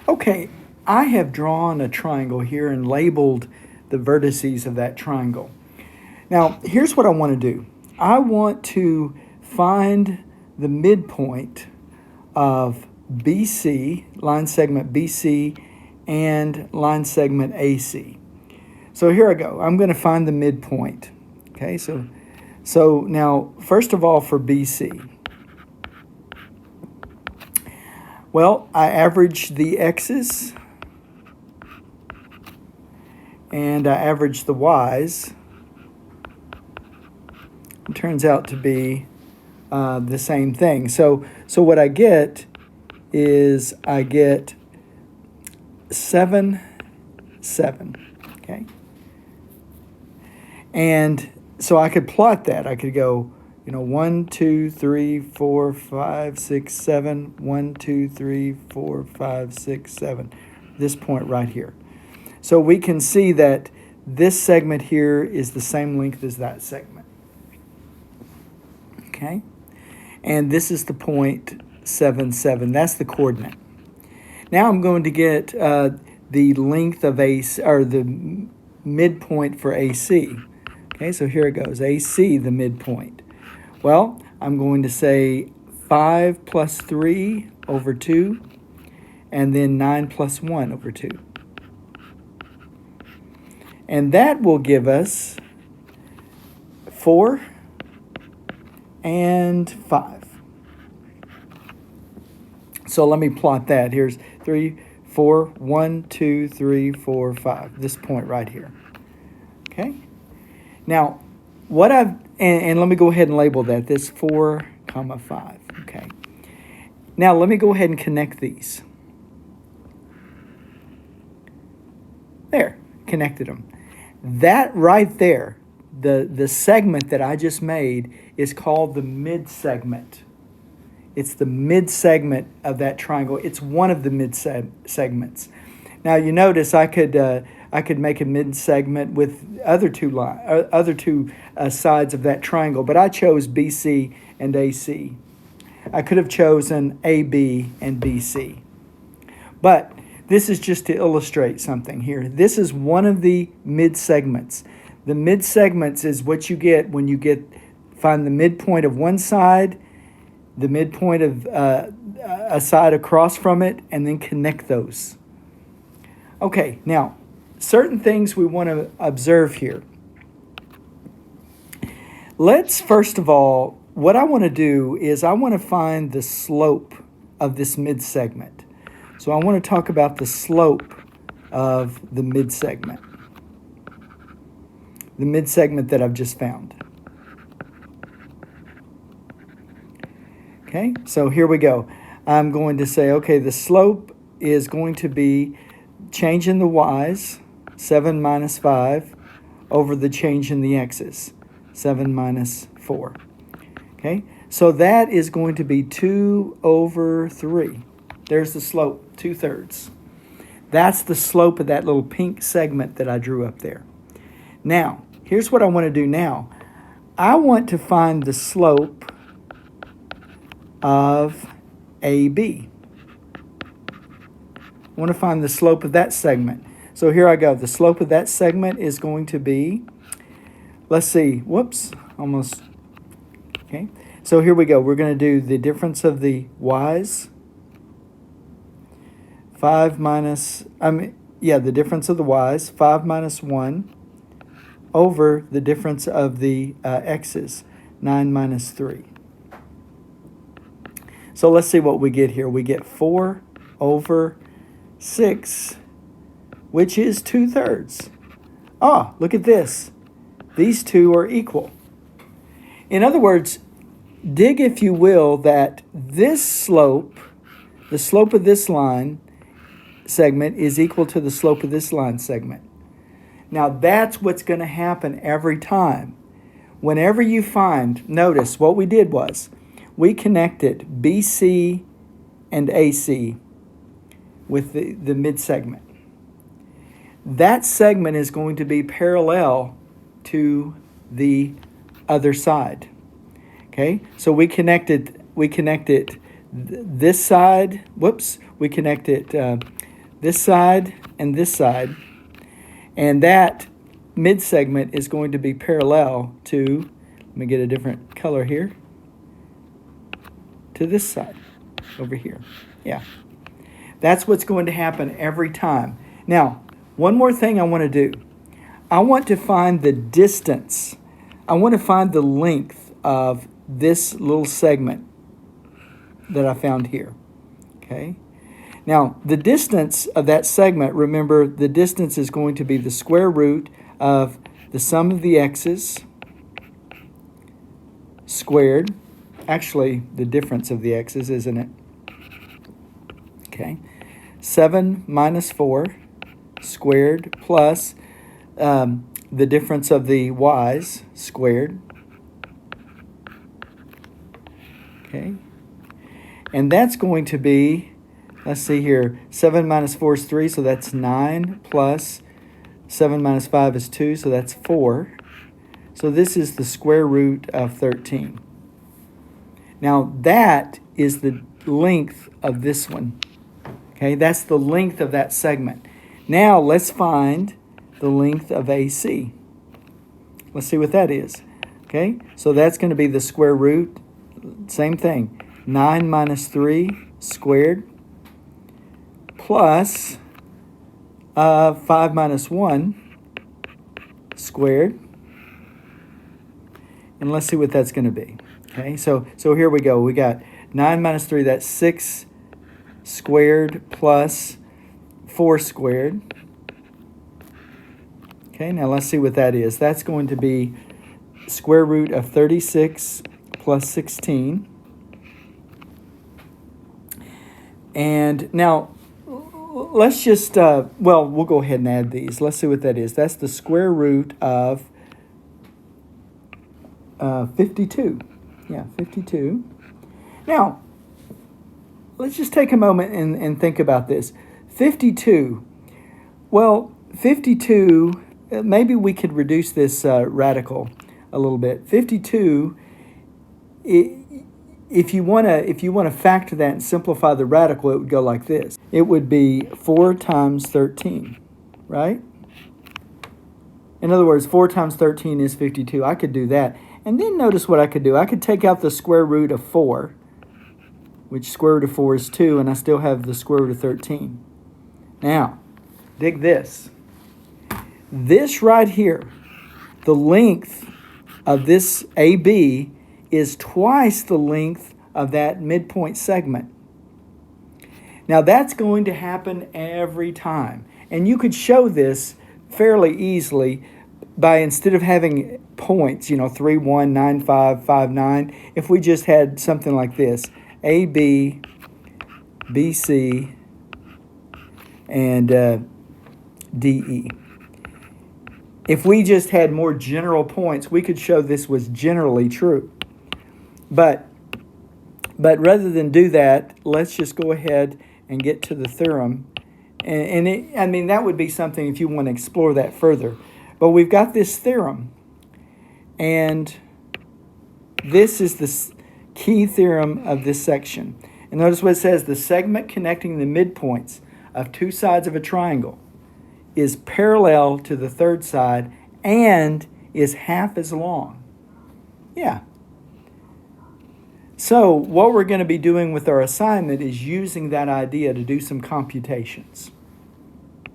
Okay, I have drawn a triangle here and labeled the vertices of that triangle. Now, here's what I want to do. I want to find the midpoint of BC, line segment BC, and line segment AC. So here I go. I'm going to find the midpoint. Okay, so now, first of all, for BC, well, I average the x's and I average the y's. It turns out to be the same thing. So what I get is I get 7, 7. Okay, and so I could plot that. I could go, 1, 2, 3, 4, 5, 6, 7. 1, 2, 3, 4, 5, 6, 7. This point right here. So we can see that this segment here is the same length as that segment. Okay, and this is the point 7, 7. That's the coordinate. Now I'm going to get the length of AC, or the midpoint for AC. Okay, so here it goes. AC, the midpoint. Well, I'm going to say 5 plus 3 over 2, and then 9 plus 1 over 2. And that will give us 4 and 5. So let me plot that. Here's 3, 4, 1, 2, 3, 4, 5. This point right here. Okay. Now, what and let me go ahead and label that. This 4, 5. Okay. Now let me go ahead and connect these. There, connected them. That right there, the segment that I just made is called the mid-segment. It's the mid-segment of that triangle. It's one of the mid-segments. Now you notice I could make a mid-segment with other two sides of that triangle, but I chose BC and AC. I could have chosen AB and BC. But this is just to illustrate something here. This is one of the mid-segments. The mid-segments is what you get when you find the midpoint of one side, the midpoint of a side across from it, and then connect those. Okay, now, certain things we want to observe here. Let's, first of all, what I want to do is I want to find the slope of this mid-segment. So I want to talk about the slope of the mid-segment. The mid-segment that I've just found. Okay, so here we go. I'm going to say, okay, the slope is going to be change in the y's, 7 minus 5, over the change in the x's, 7 minus 4. Okay, so that is going to be 2 over 3. There's the slope, 2/3. That's the slope of that little pink segment that I drew up there. Now, here's what I want to do now. I want to find the slope of AB. I want to find the slope of that segment. So here I go. The slope of that segment is going to be, let's see, whoops, almost, okay. So here we go. We're going to do the difference of the y's. 5 minus, the difference of the y's, 5 minus 1, over the difference of the x's, 9 minus 3. So let's see what we get here. We get 4 over 6, which is 2/3. Ah, look at this. These two are equal. In other words, dig, if you will, that this slope, the slope of this line segment, is equal to the slope of this line segment. Now that's what's going to happen every time. Whenever you find, notice what we did was, we connected BC and AC with the mid-segment. That segment is going to be parallel to the other side. Okay, so we connected this side, we connected this side and this side, and that midsegment is going to be parallel to, let me get a different color here, to this side over here. Yeah. That's what's going to happen every time. Now, one more thing I want to do. I want to find the distance. I want to find the length of this little segment that I found here. Okay? Now, the distance of that segment, remember, the distance is going to be the square root of the sum of the x's squared. Actually, the difference of the x's, isn't it? Okay. 7 minus 4 squared plus the difference of the y's squared. Okay. And that's going to be, let's see here, 7 minus 4 is 3, so that's 9, plus 7 minus 5 is 2, so that's 4. So this is the square root of 13. Now that is the length of this one. Okay, that's the length of that segment. Now let's find the length of AC. Let's see what that is. Okay, so that's going to be the square root, same thing, 9 minus 3 squared plus 5 minus 1 squared. And let's see what that's going to be. Okay, so here we go. We got 9 minus 3, that's 6 squared plus 4 squared. Okay, now let's see what that is. That's going to be square root of 36 plus 16. And now, let's just, we'll go ahead and add these. Let's see what that is. That's the square root of 52. Yeah, 52. Now, let's just take a moment and think about this. 52. Well, 52, maybe we could reduce this radical a little bit. 52, if you want to factor that and simplify the radical, it would go like this. It would be 4 times 13, right? In other words, 4 times 13 is 52. I could do that. And then notice what I could do. I could take out the square root of 4, which square root of 4 is 2, and I still have the square root of 13. Now, dig this. This right here, the length of this AB is twice the length of that midpoint segment. Now, that's going to happen every time. And you could show this fairly easily by, instead of having points, 3, 1, 9, 5, 5, 9, if we just had something like this, AB, BC, and DE. If we just had more general points, we could show this was generally true. But rather than do that, let's just go ahead and get to the theorem. And that would be something if you want to explore that further. But we've got this theorem, and this is the key theorem of this section. And notice what it says: the segment connecting the midpoints of two sides of a triangle is parallel to the third side and is half as long. Yeah. So what we're going to be doing with our assignment is using that idea to do some computations.